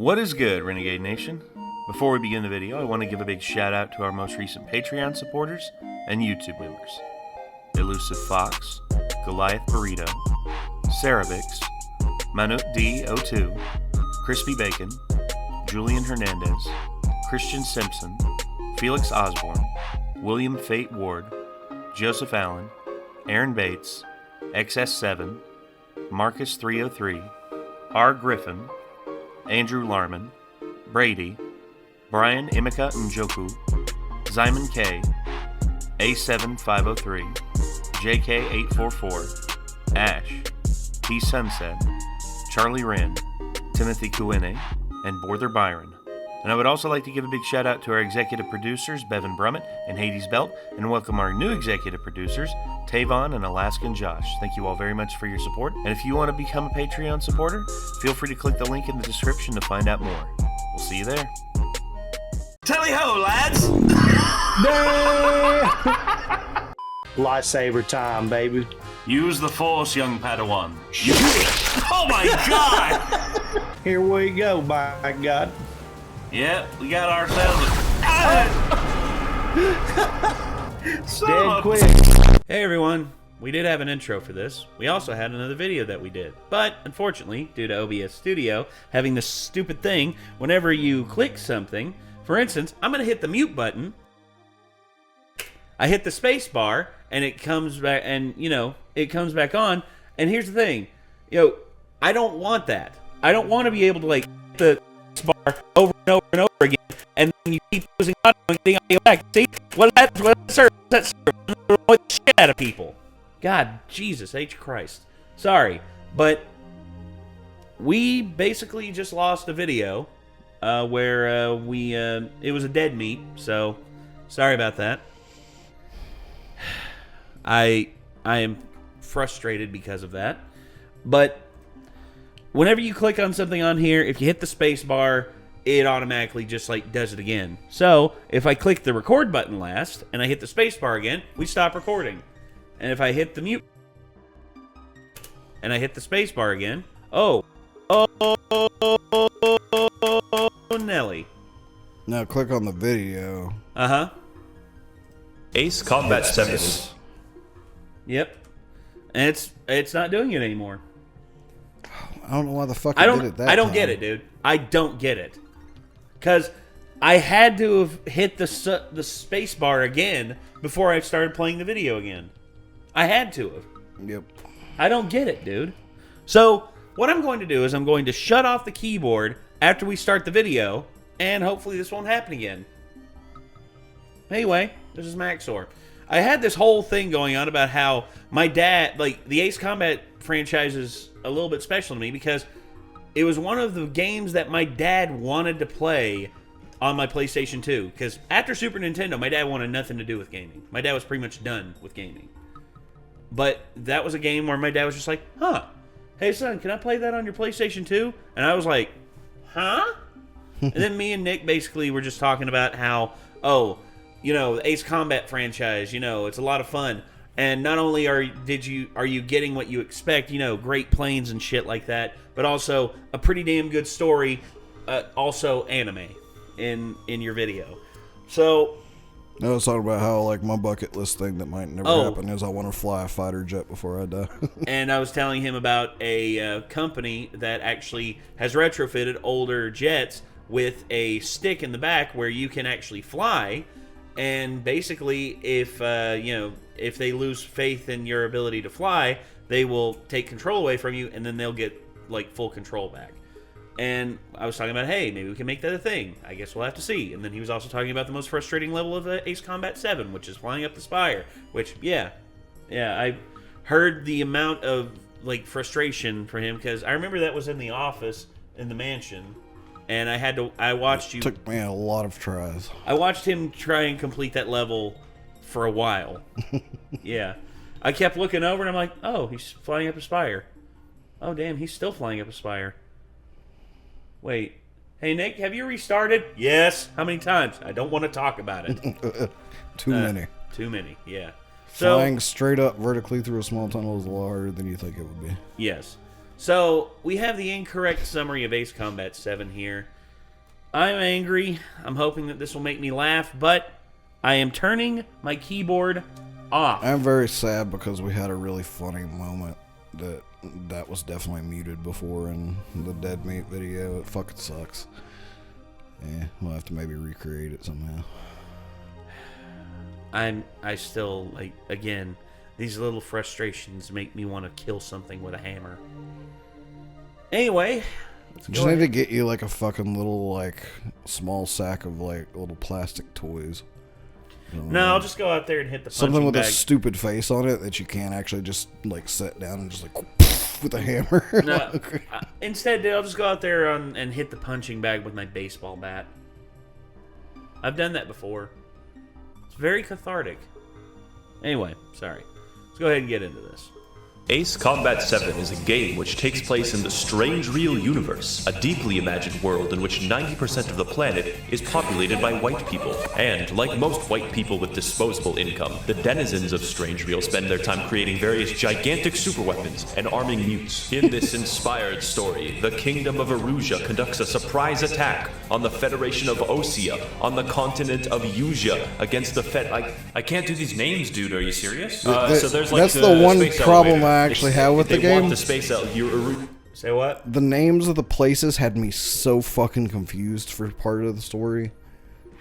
What is good, Renegade Nation? Before we begin the video, I want to give a big shout out to our most recent Patreon supporters and YouTube members. Elusive Fox, Goliath Burrito, Ceravix, Manut D02, Crispy Bacon, Julian Hernandez, Christian Simpson, Felix Osborn, William Fate Ward, Joseph Allen, Aaron Bates, XS7, Marcus 303, R. Griffin, Andrew Larman, Brady, Brian Imika Njoku, Zyman K, A7503, JK844, Ash, T Sunset, Charlie Wren, Timothy Kuine, and Borther Byron. And I would also like to give a big shout out to our executive producers, Bevan Brummett and Hades Belt, and welcome our new executive producers, Tavon and Alaskan Josh. Thank you all very much for your support. And if you want to become a Patreon supporter, feel free to click the link in the description to find out more. We'll see you there. Tally-ho, lads! Lightsaber time, baby. Use the Force, young Padawan. Oh my god! Here we go, by God. Yep, we got ourselves Dead quick. Hey everyone, we did have an intro for this. We also had another video that we did. But, unfortunately, due to OBS Studio having this stupid thing, whenever you click something, for instance, I'm going to hit the mute button, I hit the space bar, and it comes back, and, it comes back on, and here's the thing, I don't want that. I don't want to be able to, hit the bar over and over and over again, and then you keep losing audio and getting audio back. See? What that serve? That serve? The shit out of people. God, Jesus H. Christ. Sorry, but we basically just lost a video where it was a dead meat, so sorry about that. I am frustrated because of that, but whenever you click on something on here, if you hit the space bar, it automatically just does it again. So if I click the record button last and I hit the space bar again, we stop recording. And if I hit the mute and I hit the space bar again, oh Nelly. Now click on the video. Uh-huh. Ace Combat 7. Yep. And it's not doing it anymore. I don't know why the fuck it did it that I don't time. get it, dude. I don't get it. Because I had to have hit the space bar again before I started playing the video again. I had to have. Yep. I don't get it, dude. So, what I'm going to do is I'm going to shut off the keyboard after we start the video, and hopefully this won't happen again. Anyway, this is Maxor. I had this whole thing going on about how my dad, the Ace Combat franchise is a little bit special to me because it was one of the games that my dad wanted to play on my PlayStation 2. Because after Super Nintendo, my dad wanted nothing to do with gaming. My dad was pretty much done with gaming. But that was a game where my dad was just like, hey son, can I play that on your PlayStation 2? And I was like, huh? And then me and Nick basically were just talking about how, the Ace Combat franchise, it's a lot of fun. And not only are you getting what you expect, great planes and shit like that, but also a pretty damn good story, also anime in your video. So I was talking about how my bucket list thing that might never happen is I want to fly a fighter jet before I die. And I was telling him about a company that actually has retrofitted older jets with a stick in the back where you can actually fly. And basically, if they lose faith in your ability to fly, they will take control away from you, and then they'll get full control back. And I was talking about, hey, maybe we can make that a thing. I guess we'll have to see. And then he was also talking about the most frustrating level of Ace Combat 7, which is flying up the spire. Which, yeah, I heard the amount of frustration for him because I remember that was in the office in the mansion. And I watched you. It took me a lot of tries. I watched him try and complete that level for a while. Yeah. I kept looking over and I'm like, oh, he's flying up a spire. Oh, damn, he's still flying up a spire. Wait. Hey, Nick, have you restarted? Yes. How many times? I don't want to talk about it. Too many. Too many, yeah. Flying straight up vertically through a small tunnel is a lot harder than you think it would be. Yes. So, we have the incorrect summary of Ace Combat 7 here. I'm angry. I'm hoping that this will make me laugh, but I am turning my keyboard off. I'm very sad because we had a really funny moment that was definitely muted before in the Dead Meat video. It fucking sucks. Yeah, we'll have to maybe recreate it somehow. I still, like, again, these little frustrations make me want to kill something with a hammer. Anyway, let's go Just need ahead. to get you like a fucking little like small sack of like little plastic toys. No, I'll just go out there and hit the punching Something with bag. a stupid face on it that you can't actually just like set down and just like with a hammer. No, instead, dude, I'll just go out there and hit the punching bag with my baseball bat. I've done that before. It's very cathartic. Anyway, sorry. Let's go ahead and get into this. Ace Combat 7 is a game which takes place in the Strange Real universe, a deeply imagined world in which 90% of the planet is populated by white people. And, like most white people with disposable income, the denizens of Strange Real spend their time creating various gigantic superweapons and arming mutes. In this inspired story, the Kingdom of Erusia conducts a surprise attack on the Federation of Osea on the continent of Eusia against the I can't do these names, dude. Are you serious? So there's like That's the one space problem elevator. I actually have with the They want game. the space Say what? The names of the places had me so fucking confused for part of the story.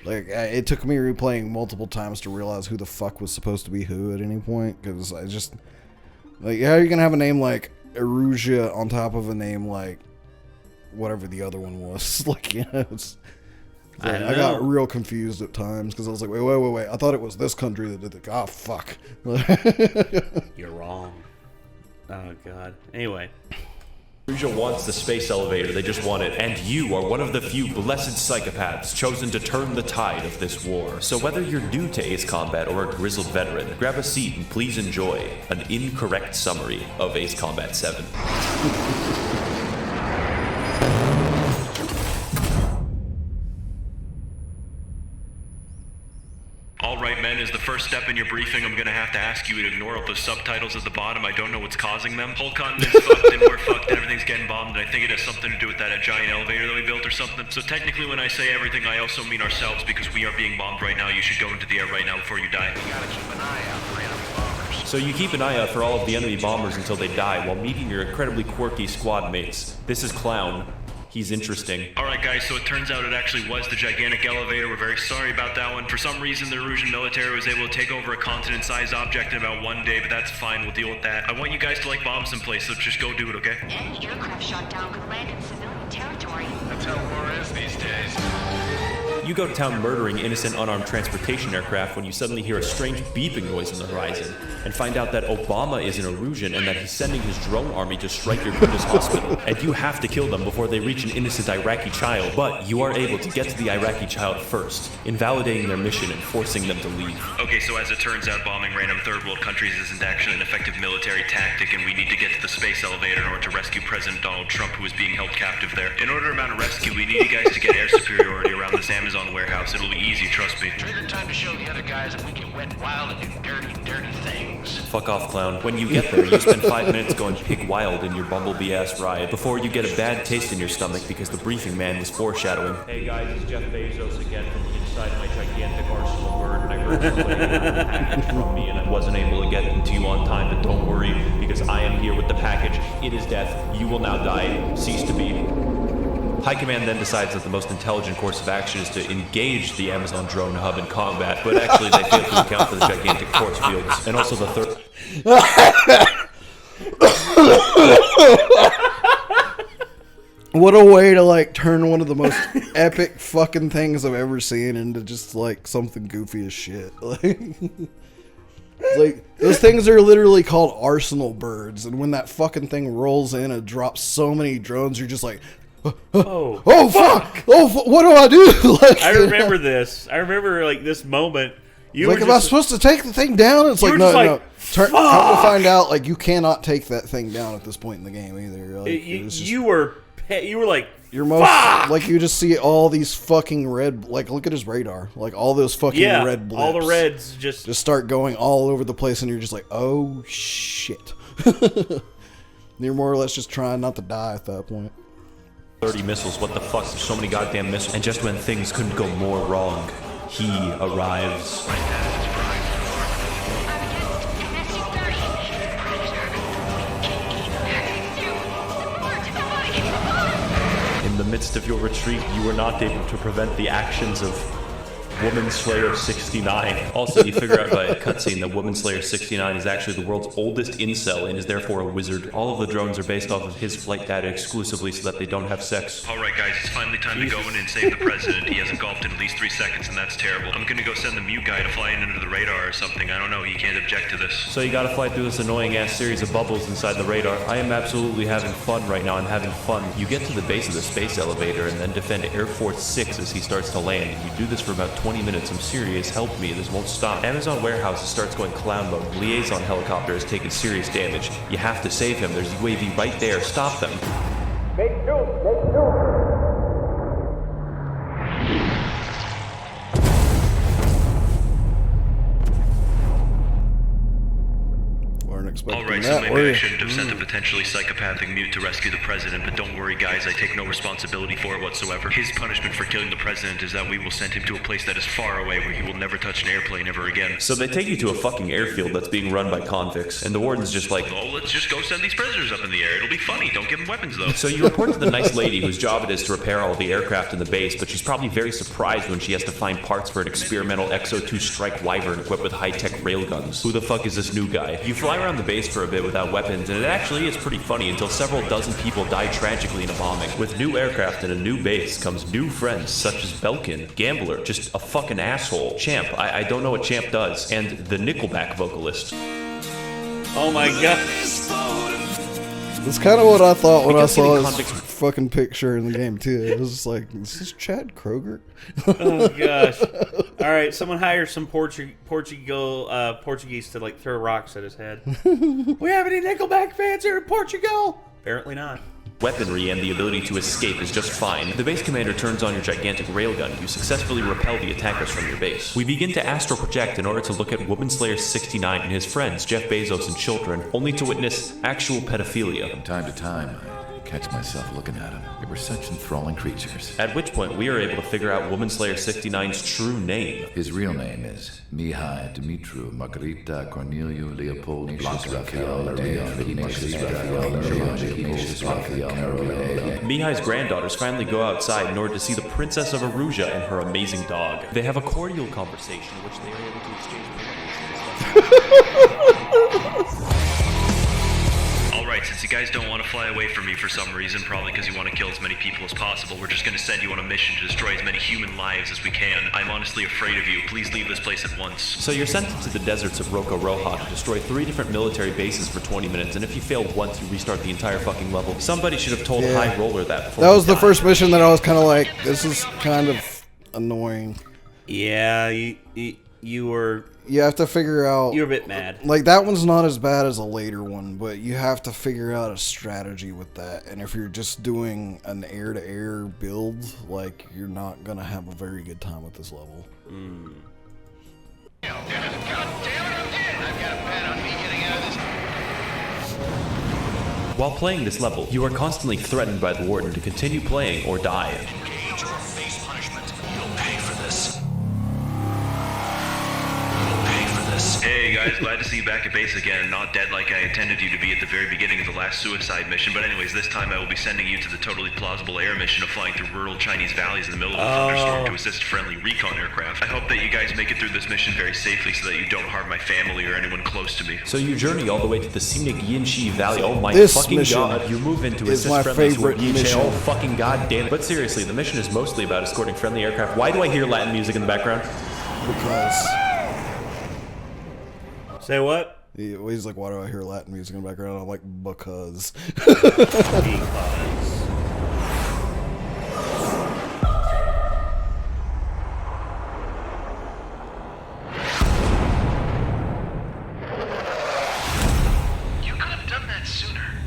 Like, it took me replaying multiple times to realize who the fuck was supposed to be who at any point. Because I just... Like, how are you going to have a name like Erusia on top of a name like whatever the other one was? Like, you know, it's... I I got real confused at times because I was like, wait. I thought it was this country that did it. Oh, fuck. You're wrong. Oh, God. Anyway. Erusia wants the space elevator, they just want it, and you are one of the few blessed psychopaths chosen to turn the tide of this war. So whether you're new to Ace Combat or a grizzled veteran, grab a seat and please enjoy an incorrect summary of Ace Combat 7. Alright men, as the first step in your briefing, I'm gonna have to ask you to ignore all those subtitles at the bottom. I don't know what's causing them. Whole continent's fucked and we're fucked and everything's getting bombed, and I think it has something to do with that giant elevator that we built or something. So technically when I say everything, I also mean ourselves, because we are being bombed right now. You should go into the air right now before you die. You gotta keep an eye out for enemy bombers. So you keep an eye out for all of the enemy bombers until they die, while meeting your incredibly quirky squad mates. This is Clown. He's interesting. Alright guys, so it turns out it actually was the gigantic elevator. We're very sorry about that one. For some reason, the Erusian military was able to take over a continent-sized object in about 1 day, but that's fine, we'll deal with that. I want you guys to like bomb someplace, so just go do it, okay? Any aircraft shot down could land in civilian territory. That's how war is these days. You go to town murdering innocent unarmed transportation aircraft when you suddenly hear a strange beeping noise on the horizon, and find out that Obama is an Erusian and that he's sending his drone army to strike your Kurdish hospital. And you have to kill them before they reach an innocent Iraqi child, but you are able to get to the Iraqi child first, invalidating their mission and forcing them to leave. Okay, so as it turns out, bombing random third world countries isn't actually an effective military tactic, and we need to get to the space elevator in order to rescue President Donald Trump, who is being held captive there. In order to mount a rescue, we need you guys to get air superiority around this Amazon warehouse. It'll be easy, trust me. Trigger time to show the other guys that we can wet wild and do dirty, dirty things. Fuck off, Clown. When you get there, you spend 5 minutes going pig wild in your bumblebee-ass ride before you get a bad taste in your stomach because the briefing man was foreshadowing. Hey guys, it's Jeff Bezos again from the inside of my gigantic arsenal bird, and I heard somebody got a package from me and I wasn't able to get it to you on time, but don't worry, because I am here with the package. It is death. You will now die. Cease to be. High Command then decides that the most intelligent course of action is to engage the Amazon drone hub in combat, but actually they fail to account for the gigantic force fields, and also the third... What a way to like turn one of the most epic fucking things I've ever seen into just like something goofy as shit. Like those things are literally called arsenal birds, and when that fucking thing rolls in and drops so many drones, you're just like, oh fuck! What do I do? Like, I remember this. I remember like this moment. You like, were am I just, supposed to take the thing down? It's You like, were no, just no. like, Come to find out, like, you cannot take that thing down at this point in the game either. Like, it's just, you were like, you're most like you just see all these fucking red. Like, look at his radar. Like all those fucking red blips. all the reds just start going all over the place, and you're just like, oh shit. You're more or less just trying not to die at that point. 30 missiles, what the fuck? There's so many goddamn missiles. And just when things couldn't go more wrong, he arrives. In the midst of your retreat, you were not able to prevent the actions of Woman Slayer 69. Also, you figure out by a cutscene that Woman Slayer 69 is actually the world's oldest incel and is therefore a wizard. All of the drones are based off of his flight data exclusively so that they don't have sex. Alright guys, it's finally time to go in and save the president. He hasn't golfed in at least 3 seconds and that's terrible. I'm gonna go send the mute guy to fly in under the radar or something. I don't know, he can't object to this. So you gotta fly through this annoying ass series of bubbles inside the radar. I am absolutely having fun right now. I'm having fun. You get to the base of the space elevator and then defend Air Force 6 as he starts to land. And you do this for about 20 minutes. I'm serious. Help me. This won't stop. Amazon warehouse starts going clown mode. Liaison helicopter has taken serious damage. You have to save him. There's UAV right there. Stop them. Alright, so maybe I shouldn't have sent a potentially psychopathic mute to rescue the president, but don't worry guys, I take no responsibility for it whatsoever. His punishment for killing the president is that we will send him to a place that is far away where he will never touch an airplane ever again. So they take you to a fucking airfield that's being run by convicts, and the warden's just like, oh, let's just go send these prisoners up in the air. It'll be funny. Don't give them weapons though. So you report to the nice lady whose job it is to repair all the aircraft in the base, but she's probably very surprised when she has to find parts for an experimental XO2 Strike Wyvern equipped with high-tech railguns. Who the fuck is this new guy? You fly around the base for a bit without weapons, and it actually is pretty funny until several dozen people die tragically in a bombing. With new aircraft and a new base comes new friends such as Belkin, Gambler, just a fucking asshole, Champ, I don't know what Champ does, and the Nickelback vocalist. Oh my god. That's kind of what I thought when I Because saw getting his fucking picture in the game too. It was just like, is this Chad Kroger? Oh gosh. All right, someone hire some Portuguese to like throw rocks at his head. We have any Nickelback fans here in Portugal? Apparently not. Weaponry and the ability to escape is just fine. The base commander turns on your gigantic railgun. You successfully repel the attackers from your base. We begin to astral project in order to look at Woman Slayer 69 and his friends, Jeff Bezos and children, only to witness actual pedophilia. From time to time, I catch myself looking at them. They were such enthralling creatures. At which point, we are able to figure out Woman Slayer 69's true name. His real name is Mihai Dumitru Margarita Corneliu Leopold Blanca Raphael Mihai's granddaughters finally go outside in order to see the Princess of Aruja and her amazing dog. They have a cordial conversation in which they are able to exchange. Alright, since you guys don't want to fly away from me for some reason, probably because you want to kill as many people as possible, we're just going to send you on a mission to destroy as many human lives as we can. I'm honestly afraid of you. Please leave this place at once. So you're sent into the deserts of Roko Roja to destroy 3 different military bases for 20 minutes, and if you fail once, you restart the entire fucking level. Somebody should have told High Roller that before. That was the first mission that I was kind of like, this is kind of annoying. Yeah, you were... You have to figure out... You're a bit mad. Like, that one's not as bad as a later one, but you have to figure out a strategy with that. And if you're just doing an air-to-air build, like, you're not going to have a very good time with this level. God damn it, I'm dead. I've got a bet on me getting out of this. While playing this level, you are constantly threatened by the warden to continue playing or die. Engage or face punishment. You'll pay for this. Hey guys, glad to see you back at base again, not dead like I intended you to be at the very beginning of the last suicide mission, but anyways, this time I will be sending you to the totally plausible air mission of flying through rural Chinese valleys in the middle of a thunderstorm to assist friendly recon aircraft. I hope that you guys make it through this mission very safely so that you don't harm my family or anyone close to me. So you journey all the way to the scenic Yinshi Valley. Oh my This fucking mission god. You move into is assist my friendlies favorite with mission. Oh fucking god damn it. But seriously, the mission is mostly about escorting friendly aircraft. Why do I hear Latin music in the background? Because... Say what? He's like, why do I hear Latin music in the background? I'm like, because. You could have done that sooner.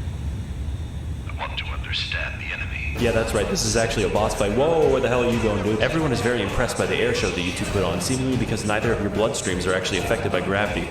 I want to understand the enemy. Yeah, that's right. This is actually a boss fight. Whoa, where the hell are you going, dude? Everyone is very impressed by the air show that you two put on, seemingly because neither of your bloodstreams are actually affected by gravity.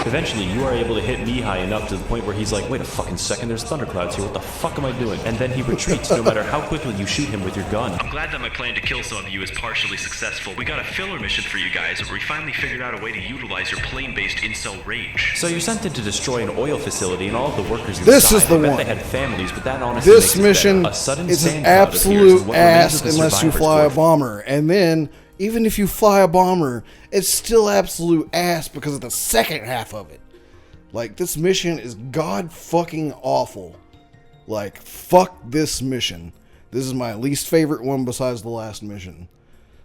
Eventually, you are able to hit Mihai enough to the point where he's like, wait a fucking second, there's thunderclouds here, what the fuck am I doing? And then he retreats no matter how quickly you shoot him with your gun. I'm glad that my plan to kill some of you is partially successful. We got a filler mission for you guys where we finally figured out a way to utilize your plane-based incel rage. So you're sent in to destroy an oil facility and all of the workers inside. This is the I bet one. they had families, but that honestly This makes it mission better. A sudden is an sand cloud appears, absolute and what remains ass of the unless you survivors fly a were- bomber. And then, even if you fly a bomber, it's still absolute ass because of the second half of it. Like, this mission is god fucking awful. Like, fuck this mission. This is my least favorite one besides the last mission.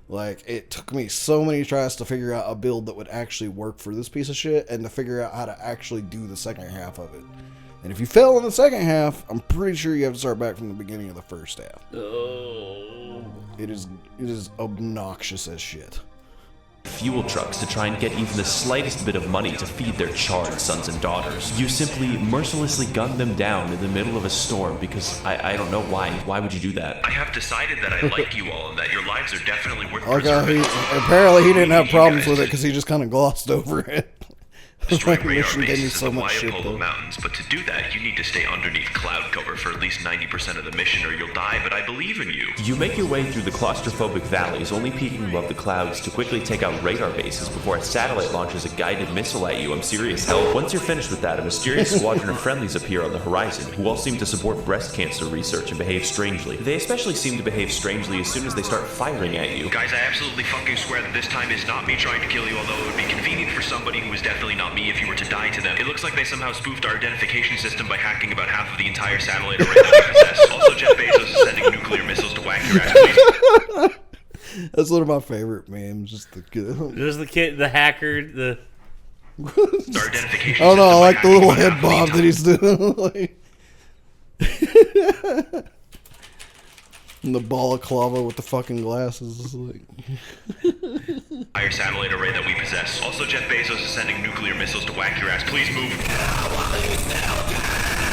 Like, it took me so many tries to figure out a build that would actually work for this piece of shit and to figure out how to actually do the second half of it. And if you fail in the second half, I'm pretty sure you have to start back from the beginning of the first half. Oh. It is obnoxious as shit. Fuel trucks to try and get even the slightest bit of money to feed their charred sons and daughters. You simply mercilessly gun them down in the middle of a storm because I don't know why. Why would you do that? I have decided that I like you all and that your lives are definitely worth Okay, preserving. apparently he didn't have You problems guys with it to because he just kind of glossed over it. Destroy Like, radar mission gave me bases so in the much shit, Waiapolo though. Mountains, but to do that, you need to stay underneath cloud cover for at least 90% of the mission or you'll die, but I believe in you. You make your way through the claustrophobic valleys, only peeking above the clouds to quickly take out radar bases before a satellite launches a guided missile at you. I'm serious hell. Once you're finished with that, a mysterious squadron of friendlies appear on the horizon, who all seem to support breast cancer research and behave strangely. They especially seem to behave strangely as soon as they start firing at you. Guys, I absolutely fucking swear that this time is not me trying to kill you, although it would be convenient for somebody who is definitely not me if you were to die to them. It looks like they somehow spoofed our identification system by hacking about half of the entire satellite array that we possess. Also, Jeff Bezos is sending nuclear missiles to whack your ass, please. That's one of my favorite memes. Just the There's the kid, the hacker, the... Our identification oh no, I system like the by little hacking head about bob half that he's doing. Like, and the balaclava with the fucking glasses. Is like... entire satellite array that we possess. Also, Jeff Bezos is sending nuclear missiles to whack your ass. Please move.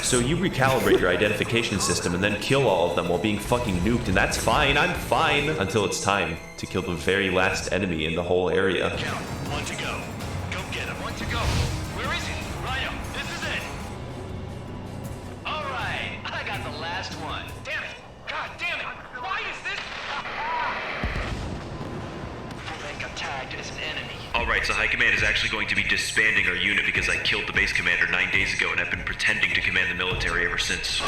So you recalibrate your identification system and then kill all of them while being fucking nuked, and that's fine, I'm fine, until it's time to kill the very last enemy in the whole area. Count. One to go. Go get him. One to go. Where is he? Rhino, this is it. All right. I got the last one. Damn it. God damn it. Why is this? Vang got tagged as an enemy. Alright, so High Command is actually going to be disbanding our unit because I killed the base commander 9 days ago and I've been pretending to command the military ever since.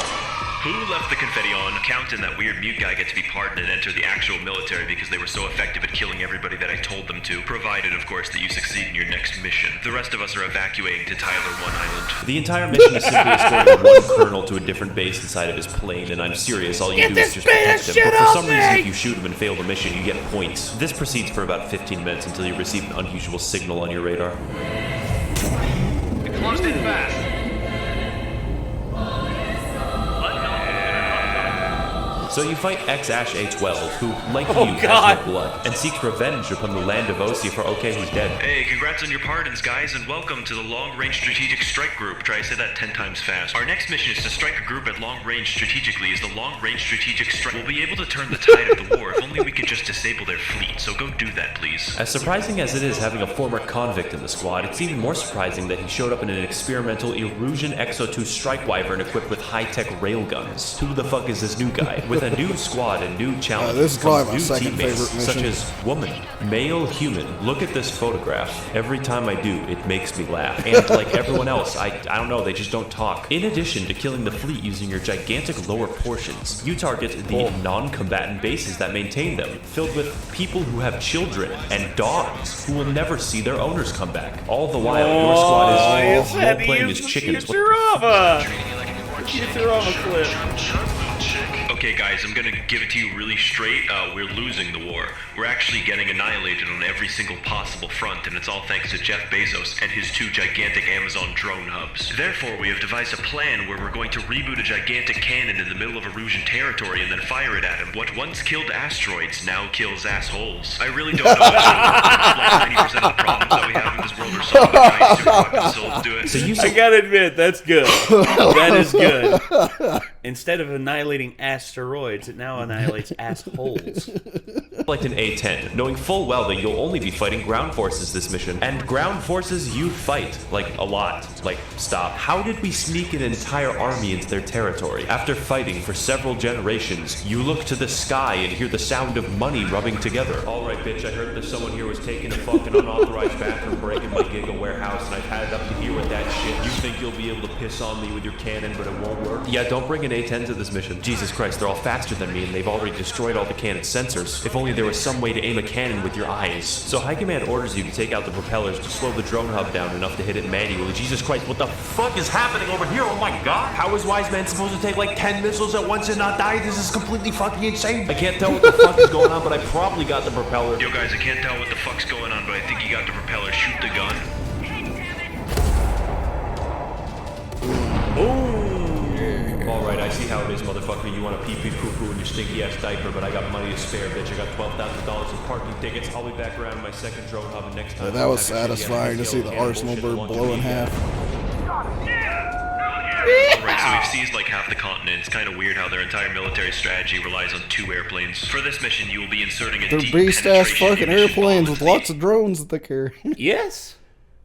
Who left the confetti on? Count and that weird mute guy get to be pardoned and enter the actual military because they were so effective at killing everybody that I told them to, provided, of course, that you succeed in your next mission. The rest of us are evacuating to Tyler 1 Island. The entire mission is simply escorting one colonel to a different base inside of his plane, and I'm serious, all you do is just protect him. But for some reason, if you shoot him and fail the mission, you get points. This proceeds for about 15 minutes until you receive an unusual signal on your radar. It closed in fast. So you fight X-A12, who, like Oh, you, God. has no blood, and seeks revenge upon the land of Osia for okay, who's dead. Hey, congrats on your pardons, guys, and welcome to the Long Range Strategic Strike Group. Try to say that 10 times fast. Our next mission is to strike a group at long range strategically as the Long Range Strategic Strike. We'll be able to turn the tide of the war if only we could just disable their fleet, so go do that, please. As surprising as it is having a former convict in the squad, it's even more surprising that he showed up in an experimental Erusian Exo-2 Strike Wyvern equipped with high-tech railguns. Who the fuck is this new guy? With a new squad and new challenges, this is probably my comes new second teammates, favorite mission. such as woman, male, human. Look at this photograph. Every time I do, it makes me laugh. And like everyone else, I don't know, they just don't talk. In addition to killing the fleet using your gigantic lower portions, you target the non-combatant bases that maintain them, filled with people who have children and dogs who will never see their owners come back. All the while, your squad is role-playing as chickens. Futurama clip. Okay, guys, I'm gonna give it to you really straight. We're losing the war. We're actually getting annihilated on every single possible front, and it's all thanks to Jeff Bezos and his 2 gigantic Amazon drone hubs. Therefore, we have devised a plan where we're going to reboot a gigantic cannon in the middle of Erusian territory and then fire it at him. What once killed asteroids now kills assholes. I really don't know what's like 90% of the problems that we have in this world are solved by trying super weapon souls do it. So you I gotta admit, that's good. That is good. Instead of annihilating asteroids, it now annihilates assholes. Select an A10, knowing full well that you'll only be fighting ground forces this mission. And ground forces you fight, like a lot. Like, stop. How did we sneak an entire army into their territory? After fighting for several generations, you look to the sky and hear the sound of money rubbing together. Alright bitch, I heard that someone here was taking a fucking unauthorized bathroom break in my Giga warehouse and I've had it up to here with that shit. You think you'll be able to piss on me with your cannon but it won't work? Yeah, don't bring an A10 to this mission. Jesus Christ, they're all faster than me and they've already destroyed all the cannon's sensors. If only there was some way to aim a cannon with your eyes. So High Command orders you to take out the propellers to slow the drone hub down enough to hit it manually. Jesus Christ, what the fuck is happening over here? Oh my god! How is Wise Man supposed to take like 10 missiles at once and not die? This is completely fucking insane. I can't tell what the fuck is going on, but I probably got the propeller. Yo guys, I can't tell what the fuck's going on, but I think you got the propeller. Shoot the gun. Alright, I see how it is, motherfucker. You want to pee-pee poo-poo in your stinky-ass diaper, but I got money to spare, bitch. I got $12,000 in parking tickets. I'll be back around my second drone hub next time. Yeah, that was satisfying to see the arsenal bird blow in half. Alright, so we've seized like half the continent. It's kind of weird how their entire military strategy relies on 2 airplanes. For this mission, you will be inserting a They're deep beast-ass penetration fucking munition airplanes bomb with the lots of drones that they carry. Yes.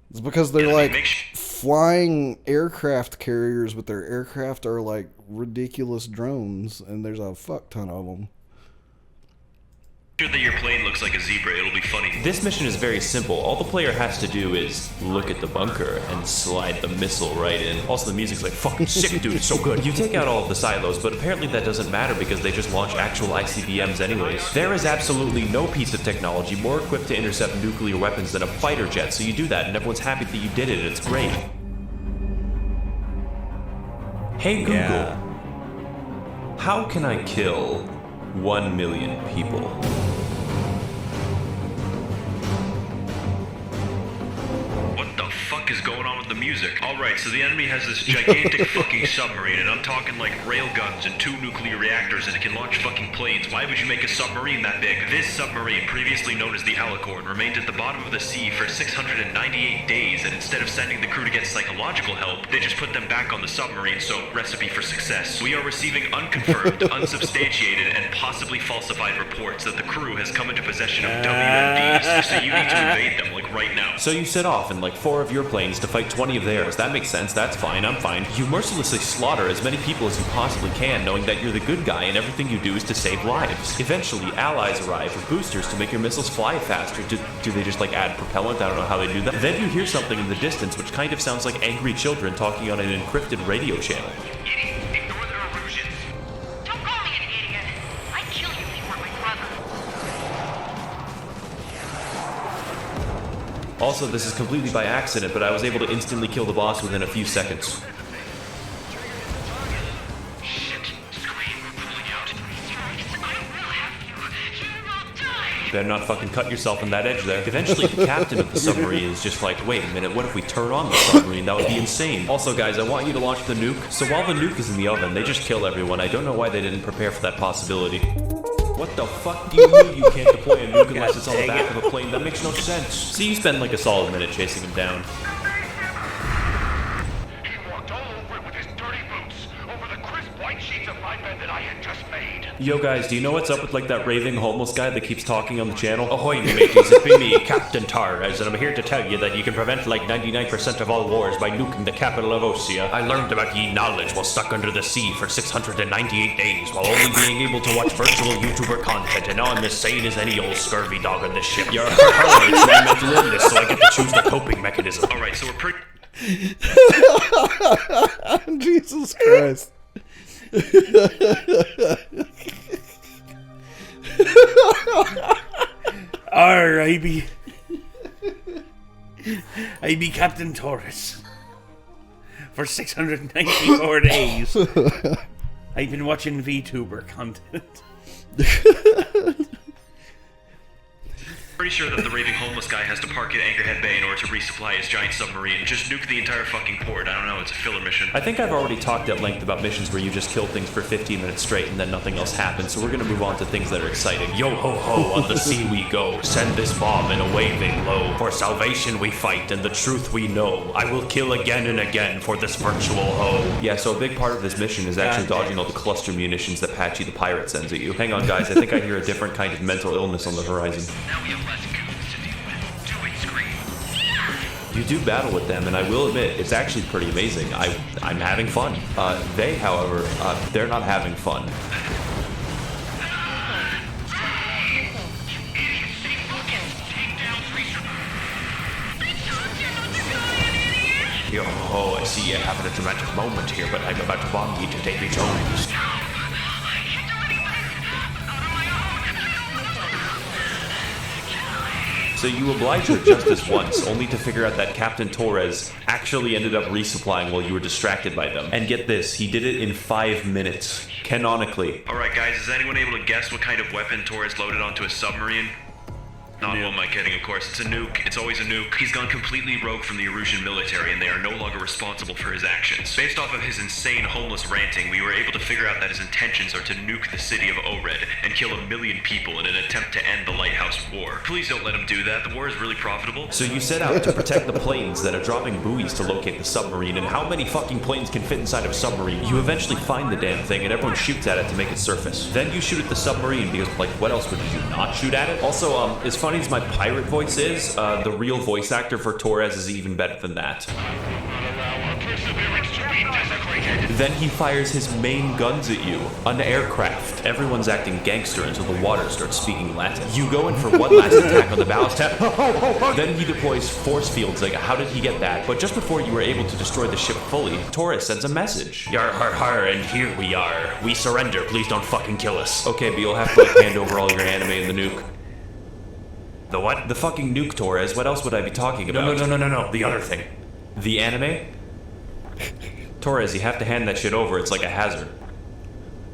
It's because they're Yeah, like make flying aircraft carriers, but their aircraft are like ridiculous drones, and there's a fuck ton of them. sure that your plane looks like a zebra. It'll be funny. This mission is very simple. All the player has to do is look at the bunker and slide the missile right in. Also, the music's like fucking sick, dude. It's so good. You take out all of the silos, but apparently that doesn't matter because they just launch actual ICBMs anyways. There is absolutely no piece of technology more equipped to intercept nuclear weapons than a fighter jet, so you do that, and everyone's happy that you did it, and it's great. Hey Google, how can I kill 1 million people? What the fuck is going on with the music? Alright, so the enemy has this gigantic fucking submarine, and I'm talking like railguns and 2 nuclear reactors, and it can launch fucking planes. Why would you make a submarine that big? This submarine, previously known as the Alicorn, remained at the bottom of the sea for 698 days, and instead of sending the crew to get psychological help, they just put them back on the submarine, so recipe for success. We are receiving unconfirmed, unsubstantiated, and possibly falsified reports that the crew has come into possession of WMDs, so you need to invade them, like right now. So you set off in like 4 of your planes to fight 20 of theirs. That makes sense. That's fine. I'm fine. You mercilessly slaughter as many people as you possibly can, knowing that you're the good guy and everything you do is to save lives. Eventually, allies arrive with boosters to make your missiles fly faster. Do they just like add propellant? I don't know how they do that. Then you hear something in the distance which kind of sounds like angry children talking on an encrypted radio channel. Ignore their illusions. Don't call me an idiot. I'd kill you if you weren't my brother. Also, this is completely by accident, but I was able to instantly kill the boss within a few seconds. Shit. Scream. We're pulling out. Rex, I will have you. You will die. Better not fucking cut yourself on that edge there. Eventually, the captain of the submarine is just like, wait a minute, what if we turn on the submarine? That would be insane. Also, guys, I want you to launch the nuke. So while the nuke is in the oven, they just kill everyone. I don't know why they didn't prepare for that possibility. What the fuck do you mean you can't deploy a nuke unless it's on the back of a plane? That makes no sense. See, you spend like a solid minute chasing him down. He walked all over it with his dirty boots, over the crisp white sheets of my bed that I had just made. Yo guys, do you know what's up with like that raving homeless guy that keeps talking on the channel? Ahoy mateys, it's me, Captain Torres, and I'm here to tell you that you can prevent like 99% of all wars by nuking the capital of Osea. I learned about ye knowledge while stuck under the sea for 698 days while only being able to watch virtual YouTuber content, and now I'm as sane as any old scurvy dog on this ship. You're it's my mental illness, so I get to choose the coping mechanism. Alright, so we're pretty... Jesus Christ. I be Captain Torres. For 694 days, I've been watching VTuber content. Pretty sure that the raving homeless guy has to park at Anchorhead Bay in order to resupply his giant submarine. Just nuke the entire fucking port. I don't know, it's a filler mission. I think I've already talked at length about missions where you just kill things for 15 minutes straight and then nothing else happens, so we're gonna move on to things that are exciting. Yo ho ho, on the sea we go. Send this bomb in a waving low. For salvation we fight, and the truth we know. I will kill again and again for this virtual hoe. Yeah, so a big part of this mission is actually dodging all the cluster munitions that Patchy the pirate sends at you. Hang on, guys, I think I hear a different kind of mental illness on the horizon. Now we have less goons to deal with. Do it, Scream. You do battle with them, and I will admit, it's actually pretty amazing. I'm having fun. They, however, they're not having fun. Yo ho, I see you having a dramatic moment here, but I'm about to bomb you to Davy Jones. So you obliged her just this once, only to figure out that Captain Torres actually ended up resupplying while you were distracted by them. And get this, he did it in 5 minutes, canonically. Alright guys, is anyone able to guess what kind of weapon Torres loaded onto a submarine? Not who am I kidding, of course. It's a nuke. It's always a nuke. He's gone completely rogue from the Erusian military, and they are no longer responsible for his actions. Based off of his insane homeless ranting, we were able to figure out that his intentions are to nuke the city of Ored and kill 1 million people in an attempt to end the Lighthouse War. Please don't let him do that. The war is really profitable. So you set out to protect the planes that are dropping buoys to locate the submarine, and how many fucking planes can fit inside of a submarine? You eventually find the damn thing, and everyone shoots at it to make it surface. Then you shoot at the submarine, because, like, what else would you not shoot at it? Also, as funny as my pirate voice is, the real voice actor for Torres is even better than that. Then he fires his main guns at you, an aircraft. Everyone's acting gangster until the water starts speaking Latin. You go in for one last attack on the ballast tank. Then he deploys force fields. Like, how did he get that? But just before you were able to destroy the ship fully, Torres sends a message. Yar har har, and here we are. We surrender. Please don't fucking kill us. Okay, but you'll have to like, hand over all your anime in the nuke. The what? The fucking nuke, Torres. What else would I be talking about? No. The other thing. The anime? Torres, you have to hand that shit over. It's like a hazard.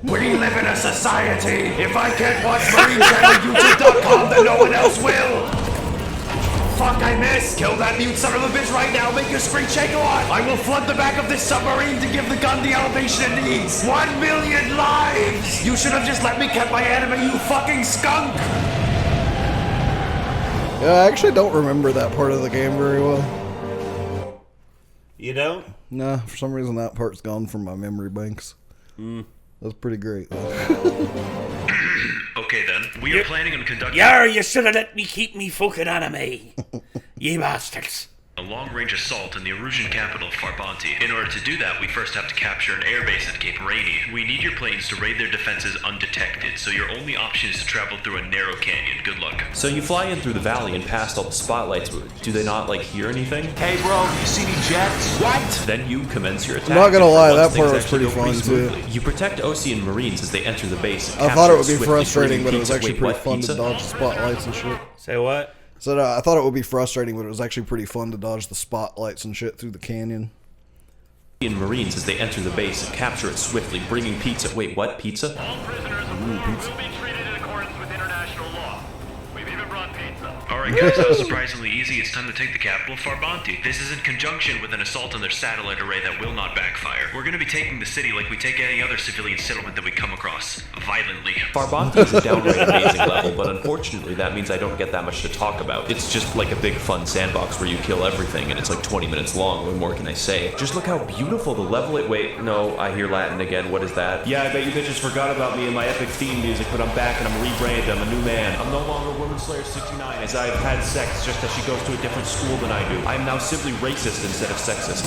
We live in a society. If I can't watch Marine Channel YouTube.com, then no one else will. Fuck, I missed. Kill that mute son of a bitch right now. Make your screen shake a lot. I will flood the back of this submarine to give the gun the elevation it needs. 1 million lives. You should have just let me get my anime, you fucking skunk. Yeah, I actually don't remember that part of the game very well. You don't? Nah, for some reason that part's gone from my memory banks. That's pretty great. Okay then, we are planning on conducting You should have let me keep me fucking anime. Ye bastards. a long-range assault in the Erusian capital, Farbanti. In order to do that, we first have to capture an airbase at Cape Rainy. We need your planes to raid their defenses undetected, so your only option is to travel through a narrow canyon. Good luck. So you fly in through the valley and past all the spotlights. Do they not, like, hear anything? Hey, bro, you see any jets? What? Then you commence your attack. I'm not gonna lie, that part was pretty fun, too. You protect Ocean Marines as they enter the base. I thought it would be frustrating, but it was actually pretty fun to dodge the spotlights and shit. Say what? So I thought it would be frustrating, but it was actually pretty fun to dodge the spotlights and shit through the canyon. Marines as they enter the base and capture it swiftly, bringing pizza. Wait, what? Pizza? All prisoners Pizza. will be treated in accordance with international law. We've even brought pizza. Alright guys, that was surprisingly easy. It's time to take the capital, Farbanti. This is in conjunction with an assault on their satellite array that will not backfire. We're gonna be taking the city like we take any other civilian settlement that we come across. Violently. Farbanti is a downright amazing level, but unfortunately that means I don't get that much to talk about. It's just like a big fun sandbox where you kill everything and it's like 20 minutes long. What more can I say? Just look how beautiful the level it... Wait, no, I hear Latin again. What is that? Yeah, I bet you bitches forgot about me and my epic theme music, but I'm back and I'm rebranded. I'm a new man. I'm no longer Woman Slayer 69 as I've had sex just as she goes to a different school than I do. I am now simply racist instead of sexist.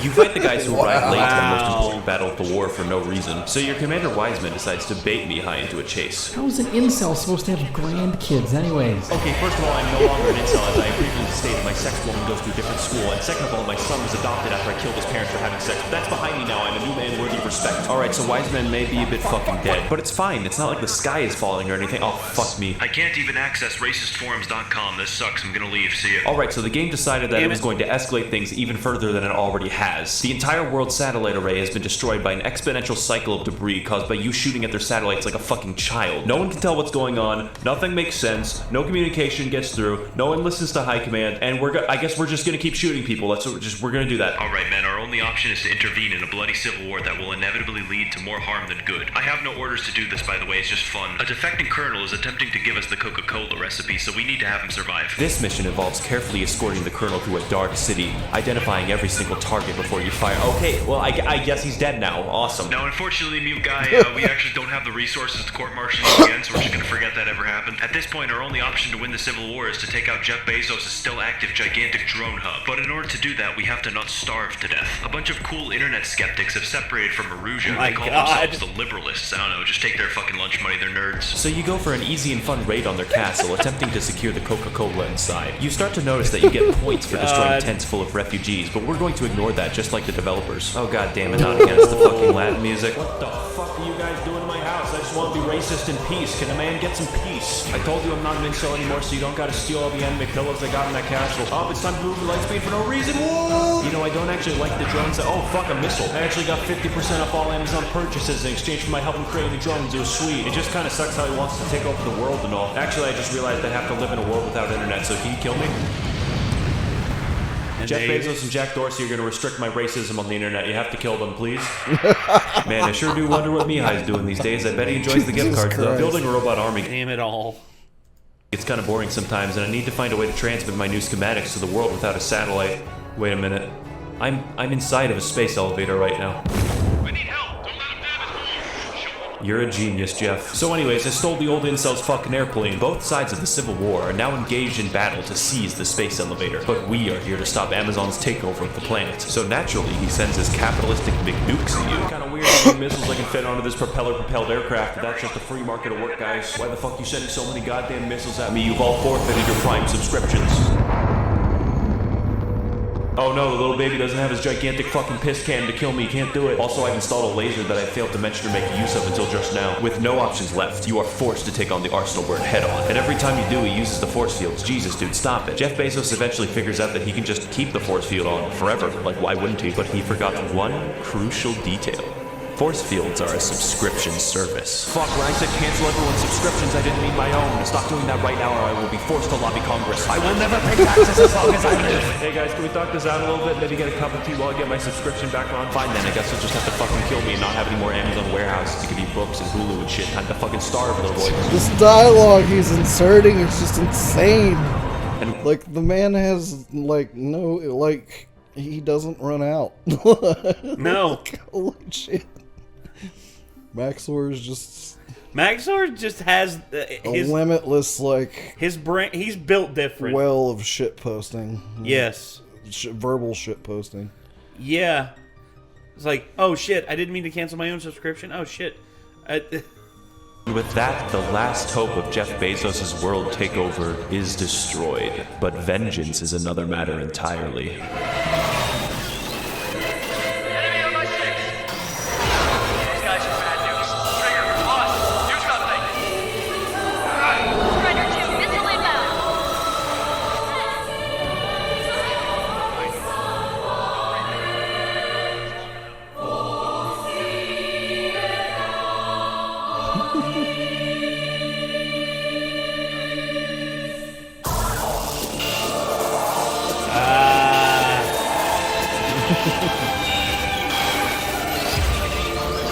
You fight the guys who arrive late to the most important battle of the war for no reason. So your Commander Wiseman decides to bait Mihai into a chase. How is an incel supposed to have grandkids anyways? Okay, first of all, I'm no longer an incel, as I previously stated. My sex woman goes to a different school. And second of all, my son was adopted after I killed his parents for having sex. But that's behind me now. I'm a new man worthy of respect. Alright, so Wiseman may be a bit fucking dead. But it's fine. It's not like the sky is falling or anything. Oh, fuck me. I can't even access racistforums.com. This sucks. I'm gonna leave. See ya. Alright, so the game decided that it was going to escalate things even further than it already has. The entire world satellite array has been destroyed destroyed by an exponential cycle of debris caused by you shooting at their satellites like a fucking child. No one can tell what's going on, nothing makes sense, no communication gets through, no one listens to high command, and I guess we're just gonna keep shooting people. We're gonna do that. Alright, men, our only option is to intervene in a bloody civil war that will inevitably lead to more harm than good. I have no orders to do this, by the way, it's just fun. A defecting colonel is attempting to give us the Coca-Cola recipe, so we need to have him survive. This mission involves carefully escorting the colonel through a dark city, identifying every single target before you fire. Okay, well, I guess he's dead now. Awesome. Now, unfortunately, mute guy, we actually don't have the resources to court-martial him again, so we're just gonna forget that ever happened. At this point, our only option to win the Civil War is to take out Jeff Bezos' still active gigantic drone hub. But in order to do that, we have to not starve to death. A bunch of cool internet skeptics have separated from Aruja. They call themselves the liberalists. I don't know, just take their fucking lunch money, they're nerds. So you go for an easy and fun raid on their castle, attempting to secure the Coca-Cola inside. You start to notice that you get points for destroying tents full of refugees, but we're going to ignore that just like the developers. Oh god damn it, not again, it's the fucking Latin music. What the fuck are you guys doing in my house? I just want to be racist in peace. Can a man get some peace? I told you I'm not an incel anymore, so you don't gotta steal all the anime pillows I got in that castle. Oh, it's time to move the light speed for no reason. Whoa! You know, I don't actually like the drones. Oh, fuck, a missile. I actually got 50% off all Amazon purchases in exchange for my help in creating the drones. It was sweet. It just kind of sucks how he wants to take over the world and all. Actually, I just realized I have to live in a world without internet, so can you kill me? Jeff Bezos and Jack Dorsey are going to restrict my racism on the internet. You have to kill them, please. Man, I sure do wonder what Mihai's doing these days. I bet he enjoys the gift cards, though. Building a robot army. Damn it all. It's kind of boring sometimes, and I need to find a way to transmit my new schematics to the world without a satellite. Wait a minute. I'm inside of a space elevator right now. We need help. Don't let him damage more. You're a genius, Jeff. So anyways, I stole the old incel's fucking airplane. Both sides of the Civil War are now engaged in battle to seize the space elevator. But we are here to stop Amazon's takeover of the planet. So naturally, he sends his capitalistic big nukes at you. Kinda weird how many missiles I can fit onto this propeller-propelled aircraft. That's just the free market of work, guys. Why the fuck you sending so many goddamn missiles at me? You've all forfeited your Prime subscriptions. Oh no, the little baby doesn't have his gigantic fucking piss cannon to kill me. He can't do it. Also, I've installed a laser that I failed to mention or make use of until just now. With no options left, you are forced to take on the Arsenal Bird head on. And every time you do, he uses the force fields. Jesus, dude, stop it. Jeff Bezos eventually figures out that he can just keep the force field on forever. Like, why wouldn't he? But he forgot one crucial detail. Force fields are a subscription service. Fuck, when I said cancel everyone's subscriptions, I didn't mean my own. Stop doing that right now or I will be forced to lobby Congress. I will never pay taxes as long as I live. Hey guys, can we talk this out a little bit? Maybe get a cup of tea while I get my subscription back on? Fine then, I guess you'll just have to fucking kill me and not have any more Amazon warehouses to give you books and Hulu and shit. Time to fucking starve, little boy. This dialogue he's inserting is just insane. And like, the man has, like, no, like, he doesn't run out. No. Like, holy shit. Maxor just has his limitless, like, his brain. He's built different. Well of shit posting. Yes. Verbal shit posting. Yeah. It's like, oh shit, I didn't mean to cancel my own subscription. Oh shit. With that, the last hope of Jeff Bezos' world takeover is destroyed. But vengeance is another matter entirely.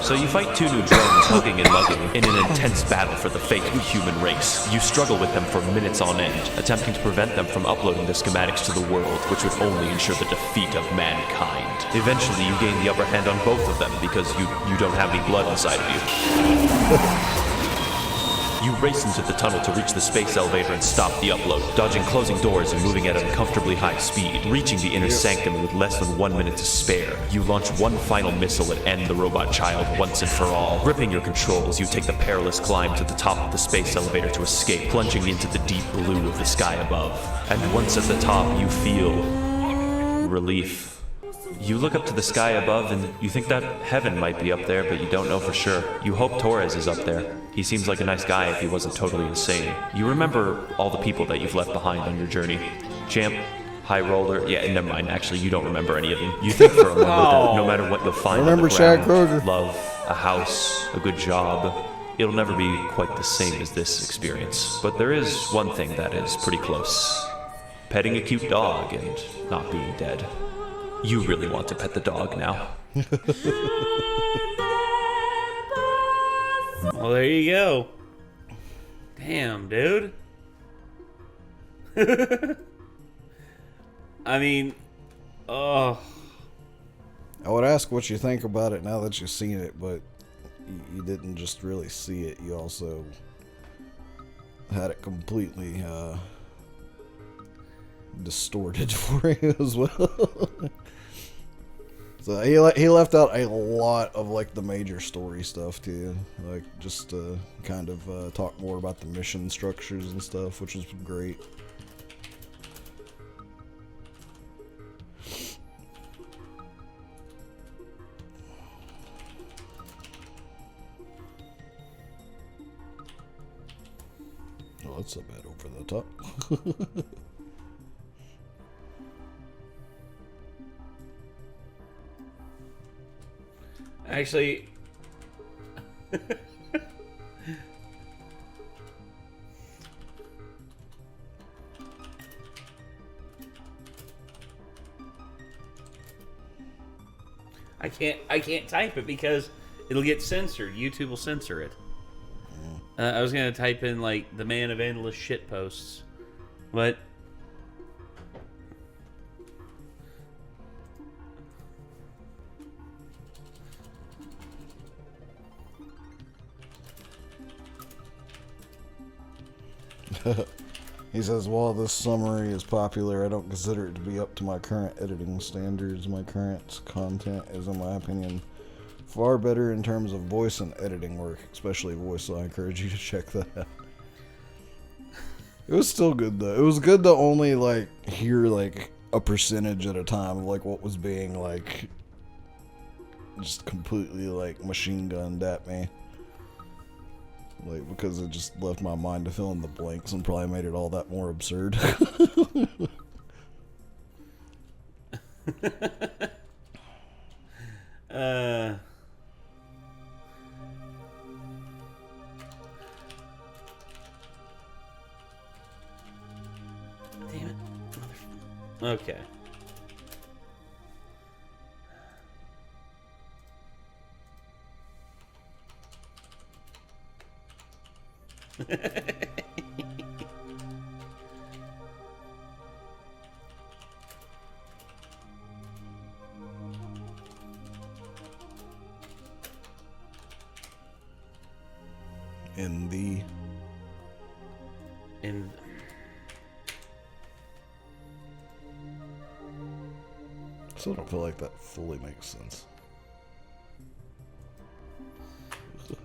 So you fight two new drones hugging and mugging in an intense battle for the fate of the human race. You struggle with them for minutes on end, attempting to prevent them from uploading the schematics to the world, which would only ensure the defeat of mankind. Eventually you gain the upper hand on both of them because you don't have any blood inside of you. You race into the tunnel to reach the space elevator and stop the upload, dodging closing doors and moving at an uncomfortably high speed. Reaching the inner sanctum with less than 1 minute to spare, you launch one final missile and end the robot child once and for all. Gripping your controls, you take the perilous climb to the top of the space elevator to escape, plunging into the deep blue of the sky above. And once at the top, you feel relief. You look up to the sky above and you think that heaven might be up there, but you don't know for sure. You hope Torres is up there. He seems like a nice guy if he wasn't totally insane. You remember all the people that you've left behind on your journey. Champ, High Roller. Yeah, never mind. Actually, you don't remember any of them. You think for a moment that no matter what you'll find on Remember the Shaq ground, Kroger. love, a house, a good job, it'll never be quite the same as this experience. But there is one thing that is pretty close. Petting a cute dog and not being dead. You really want to pet the dog now. Well, there you go. Damn, dude. I mean, oh. I would ask what you think about it now that you've seen it, but you didn't just really see it. You also had it completely distorted for you as well. So he left out a lot of like the major story stuff too, like just to kind of talk more about the mission structures and stuff, which was great. Oh, that's a bit over the top. Actually, I can't type it because it'll get censored. YouTube will censor it. I was gonna type in like the man of endless shit posts, but he says, while this summary is popular, I don't consider it to be up to my current editing standards. My current content is, in my opinion, far better in terms of voice and editing work, especially voice, so I encourage you to check that out. It was still good, though. It was good to only, like, hear, like, a percentage at a time of, like, what was being, like, just completely, like, machine gunned at me. Like, because it just left my mind to fill in the blanks and probably made it all that more absurd. Damn it. Okay. I still don't feel like that fully makes sense.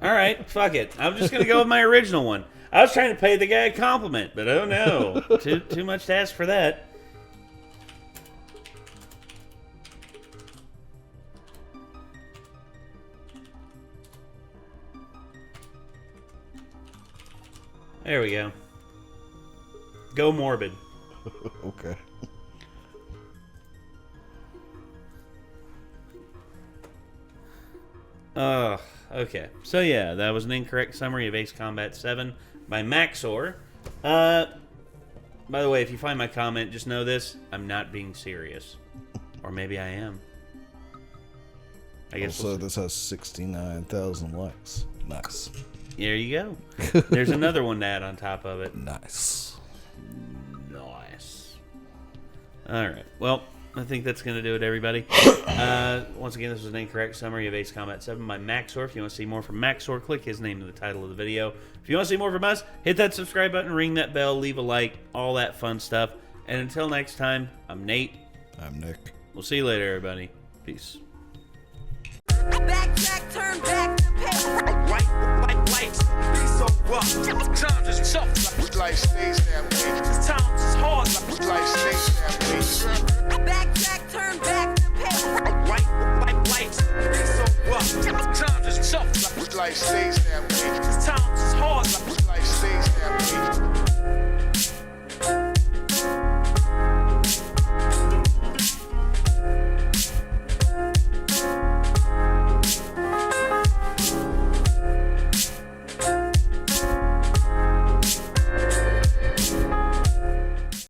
Alright, fuck it. I'm just gonna go with my original one. I was trying to pay the guy a compliment, but oh no. Too much to ask for that. There we go. Go morbid. Okay. Okay. So yeah, that was an incorrect summary of Ace Combat 7 by Maxor. By the way, if you find my comment, just know this, I'm not being serious. Or maybe I am. I guess also, this has 69,000 likes. Nice. There you go. There's another one to add on top of it. Nice. Nice. Alright. Well, I think that's going to do it, everybody. Once again, this was an incorrect summary of Ace Combat 7 by Maxor. If you want to see more from Maxor, click his name in the title of the video. If you want to see more from us, hit that subscribe button, ring that bell, leave a like, all that fun stuff. And until next time, I'm Nate. I'm Nick. We'll see you later, everybody. Peace. Backtrack, turn back, right, lights, be so rough. Times is tough. Life stays that way. Times is hard.